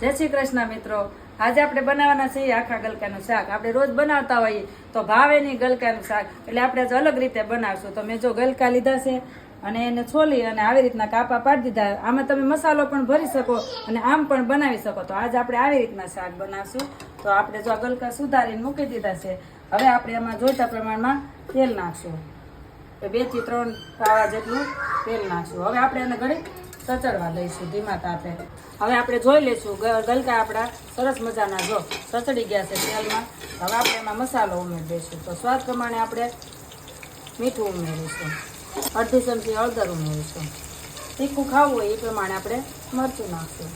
જય શ્રી કૃષ્ણ મિત્રો। આજે આપણે બનાવવાના છે આખા ગલકાનું શાક। આપણે રોજ બનાવતા હોઈએ તો ભાવે નહીં ગલકાનું શાક, એટલે આપણે આજે અલગ રીતે બનાવશું। તો મેં જો ગલકા લીધા છે અને એને છોલી અને આવી રીતના કાપા પાડી દીધા। આમાં તમે મસાલો પણ ભરી શકો અને આમ પણ બનાવી શકો। તો આજે આપણે આવી રીતના શાક બનાવશું। તો આપણે જો ગલકા સુધારીને મૂકી દીધા છે। હવે આપણે એમાં જોઈતા પ્રમાણમાં તેલ નાખશું। 2 થી 3 પાવા જેટલું તેલ નાખશું। હવે આપણે એને ઘડી સચડવા દઈશું ધીમા તાપે। હવે આપણે જોઈ લઈશું ગલકા આપણા સરસ મજાના જો સચડી ગયા છે તેલમાં। હવે આપણે એમાં મસાલો ઉમેરી દઈશું। તો સ્વાદ પ્રમાણે આપણે મીઠું ઉમેરીશું, અડધી ચમચી હળદર ઉમેરીશું, તીખું ખાવું હોય એ પ્રમાણે આપણે મરચું નાખશું,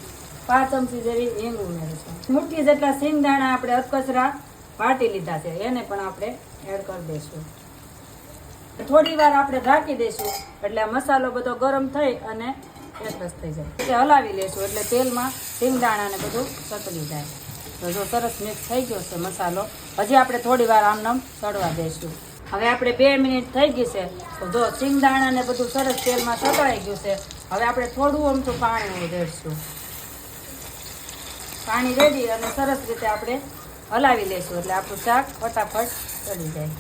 5 ચમચી જેવી હિંગ ઉમેરીશું, મુઠ્ઠી જેટલા સિંગદાણા આપણે અધકચરા વાટી લીધા છે એને પણ આપણે એડ કરી દઈશું। થોડી વાર આપણે ઢાંકી દઈશું એટલે મસાલો બધો ગરમ થઈ અને એકરસ થઈ જાય। એટલે હલાવી લેશું એટલે તેલમાં સિંગદાણા ને બધું સતળી જાય। તો જો સરસ મિક્સ થઈ ગયો છે મસાલો। હજી આપણે થોડી વાર આમનામ સડવા દઈશું। હવે આપણે 2 મિનિટ થઈ ગઈ છે। તો જો સિંગદાણા ને બધું સરસ તેલમાં સતળાઈ ગયું છે। હવે આપણે થોડું અમથું પાણી રેડશું। પાણી રેડી અને સરસ રીતે આપણે હલાવી લેશું એટલે આપણું શાક ફટાફટ ચડી જાય।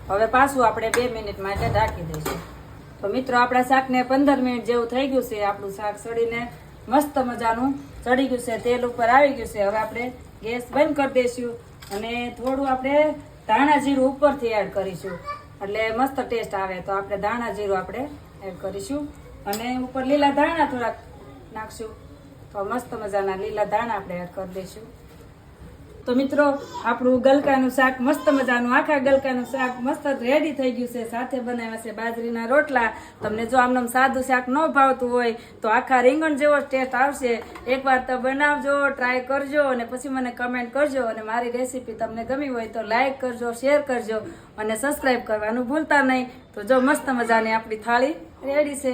હવે પાછું આપણે 2 મિનિટ માટે ઢાંકી દઈશું। તો મિત્રો આપણા શાકને 15 મિનિટ જેવું થઈ ગયું છે। આપણું શાક સડીને મસ્ત મજાનું ચડી ગયું છે, તેલ ઉપર આવી ગયું છે। હવે આપણે ગેસ બંધ કરી દઈશું અને થોડું આપણે ધાણા જીરું ઉપરથી એડ કરીશું એટલે મસ્ત ટેસ્ટ આવે। તો આપણે ધાણા જીરું આપણે એડ કરીશું અને ઉપર લીલા ધાણા થોડાક નાખશું। તો મસ્ત મજાના લીલા ધાણા આપણે એડ કરી દઈશું। તો મિત્રો આપણું ગલકાનું શાક મસ્ત મજાનું આખા ગલકાનું શાક મસ્ત રેડી થઈ ગયું છે। સાથે બનાવ્યા છે બાજરીના રોટલા। તમને જો આમનું સાદું શાક ન ભાવતું હોય તો આખા રીંગણ જેવો ટેસ્ટ આવશે। એકવાર તો બનાવજો, ટ્રાય કરજો અને પછી મને કમેન્ટ કરજો। અને મારી રેસીપી તમને ગમી હોય તો લાઈક કરજો, શેર કરજો અને સબસ્ક્રાઈબ કરવાનું ભૂલતા નહીં। તો જો મસ્ત મજાની આપણી થાળી રેડી છે।